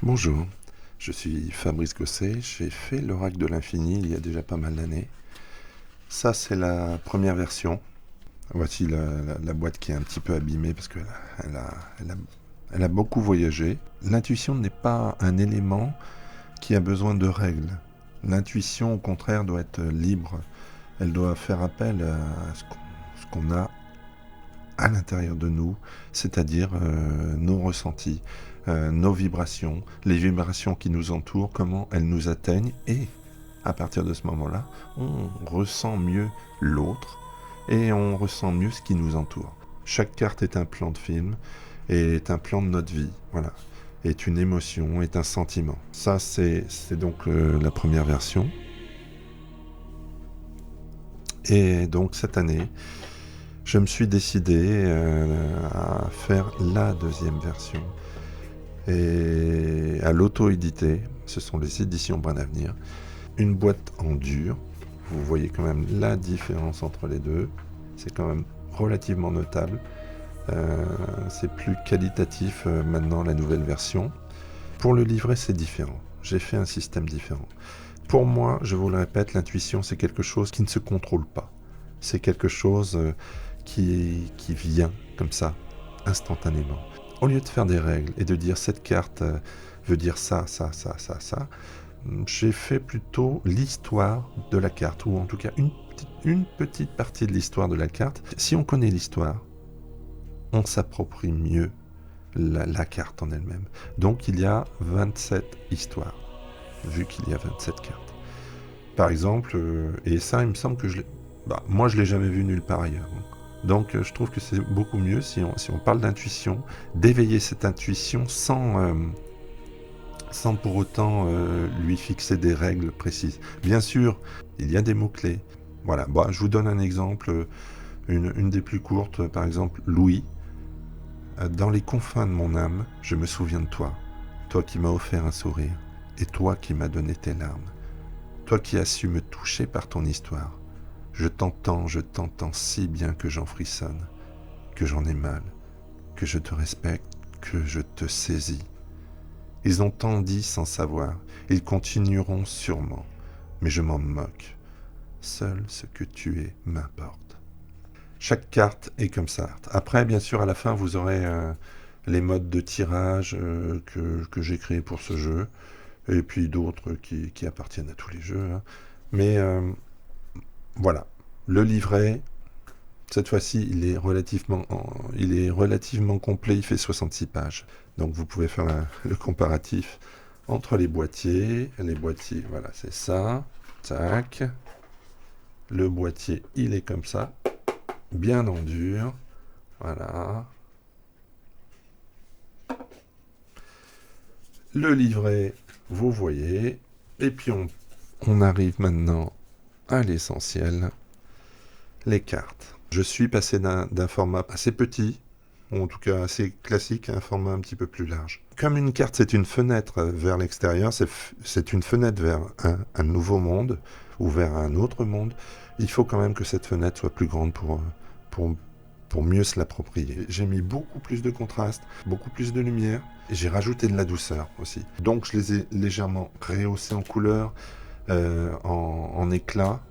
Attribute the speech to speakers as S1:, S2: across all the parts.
S1: Bonjour, je suis Fabrice Gosset, j'ai fait l'Oracle de l'Infini il y a déjà pas mal d'années. Ça, c'est la première version. Voici la boîte qui est un petit peu abîmée parce qu'elle a, elle a, elle a beaucoup voyagé. L'intuition n'est pas un élément qui a besoin de règles. L'intuition, au contraire, doit être libre. Elle doit faire appel à ce qu'on a à l'intérieur de nous, c'est-à-dire nos ressentis, nos vibrations, les vibrations qui nous entourent, comment elles nous atteignent, et à partir de ce moment-là, on ressent mieux l'autre et on ressent mieux ce qui nous entoure. Chaque carte est un plan de film, est un plan de notre vie, voilà, est une émotion, est un sentiment. Ça, c'est donc la première version. Et donc cette année, je me suis décidé à faire la deuxième version et à l'auto-éditer. Ce sont les éditions Brin d'Avenir. Une boîte en dur. Vous voyez quand même la différence entre les deux. C'est quand même relativement notable. C'est plus qualitatif maintenant la nouvelle version. Pour le livret, c'est différent. J'ai fait un système différent. Pour moi, je vous le répète, l'intuition, c'est quelque chose qui ne se contrôle pas. C'est quelque chose qui vient comme ça, instantanément. Au lieu de faire des règles et de dire cette carte veut dire ça, ça, ça, ça, ça, j'ai fait plutôt l'histoire de la carte, ou en tout cas une petite partie de l'histoire de la carte. Si on connaît l'histoire, on s'approprie mieux la carte en elle-même. Donc il y a 27 histoires, vu qu'il y a 27 cartes. Par exemple, et ça il me semble que moi je l'ai jamais vu nulle part ailleurs. Donc je trouve que c'est beaucoup mieux si on parle d'intuition, d'éveiller cette intuition sans pour autant lui fixer des règles précises. Bien sûr, il y a des mots-clés. Voilà, je vous donne un exemple, une des plus courtes, par exemple, Louis. Dans les confins de mon âme, je me souviens de toi, toi qui m'as offert un sourire, et toi qui m'as donné tes larmes, toi qui as su me toucher par ton histoire. Je t'entends si bien que j'en frissonne, que j'en ai mal, que je te respecte, que je te saisis. Ils ont tant dit sans savoir, ils continueront sûrement, mais je m'en moque. Seul ce que tu es m'importe. Chaque carte est comme ça. Après, bien sûr, à la fin, vous aurez les modes de tirage que j'ai créés pour ce jeu, et puis d'autres qui appartiennent à tous les jeux. Hein. Mais voilà, le livret, cette fois-ci, il est relativement complet, il fait 66 pages. Donc vous pouvez faire le comparatif entre les boîtiers. Les boîtiers, voilà, c'est ça. Tac. Le boîtier, il est comme ça, bien en dur. Voilà. Le livret, vous voyez. Et puis on arrive maintenant à l'essentiel, les cartes. Je suis passé d'un format assez petit, ou en tout cas assez classique, à un format un petit peu plus large. Comme une carte, c'est une fenêtre vers l'extérieur, c'est une fenêtre vers un nouveau monde, ou vers un autre monde, il faut quand même que cette fenêtre soit plus grande pour mieux se l'approprier. J'ai mis beaucoup plus de contraste, beaucoup plus de lumière, et j'ai rajouté de la douceur aussi. Donc je les ai légèrement rehaussés en couleur, en éclat,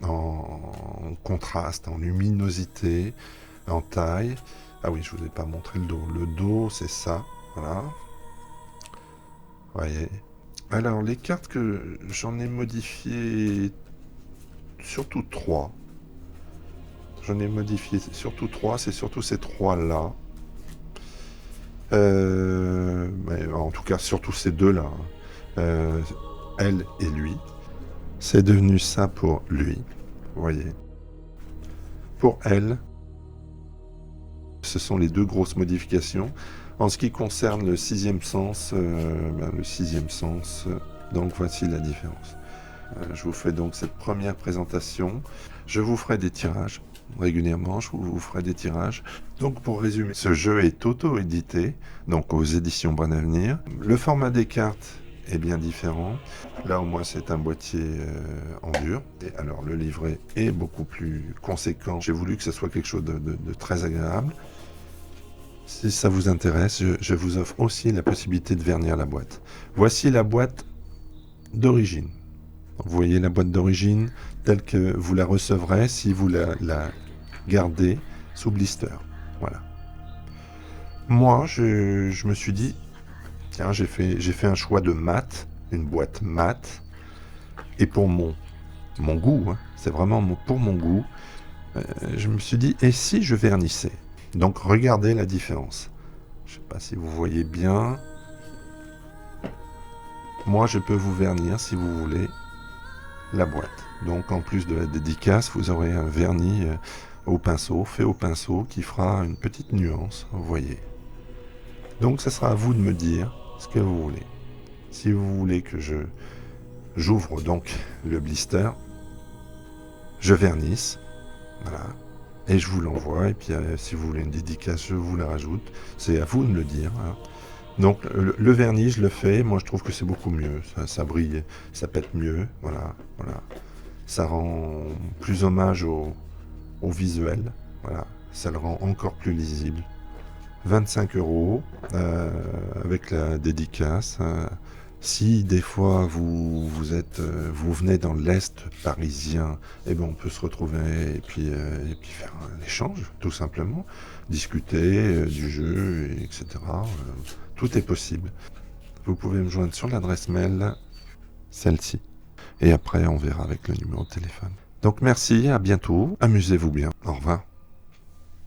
S1: en contraste, en luminosité, en taille. Ah oui, je vous ai pas montré le dos. Le dos, c'est ça, voilà. Voyez. Alors, les cartes que j'en ai modifiées, surtout trois. J'en ai modifié surtout trois, c'est surtout ces trois-là. En tout cas, surtout ces deux-là. Elle et lui. C'est devenu ça pour lui, vous voyez. Pour elle, ce sont les deux grosses modifications. En ce qui concerne le sixième sens, donc voici la différence. Je vous fais donc cette première présentation. Je vous ferai des tirages régulièrement, je vous ferai des tirages. Donc pour résumer, ce jeu est auto-édité, donc aux éditions Brin d'Avenir. Le format des cartes est bien différent. Là au moins c'est un boîtier en dur. Et alors le livret est beaucoup plus conséquent. J'ai voulu que ce soit quelque chose de très agréable. Si ça vous intéresse, je vous offre aussi la possibilité de vernir la boîte. Voici la boîte d'origine. Vous voyez la boîte d'origine telle que vous la recevrez si vous la gardez sous blister. Voilà. Moi, je me suis dit, tiens, j'ai fait un choix de mat, une boîte mat, et pour mon goût, hein, c'est vraiment pour mon goût, je me suis dit, et si je vernissais? Donc regardez la différence. Je ne sais pas si vous voyez bien. Moi, je peux vous vernir, si vous voulez, la boîte. Donc en plus de la dédicace, vous aurez un vernis au pinceau, fait au pinceau, qui fera une petite nuance, vous voyez. Donc ça sera à vous de me dire ce que vous voulez. Si vous voulez que j'ouvre donc le blister, je vernisse, voilà, et je vous l'envoie, et puis si vous voulez une dédicace, je vous la rajoute. C'est à vous de me le dire, hein. Donc le vernis, je le fais, moi je trouve que c'est beaucoup mieux, ça brille, ça pète mieux, voilà. Ça rend plus hommage au visuel, voilà, ça le rend encore plus lisible. 25 € avec la dédicace. Si des fois vous venez dans l'Est parisien, eh ben on peut se retrouver et puis faire un échange, tout simplement, discuter du jeu, etc. Tout est possible. Vous pouvez me joindre sur l'adresse mail, celle-ci. Et après, on verra avec le numéro de téléphone. Donc merci, à bientôt, amusez-vous bien, au revoir.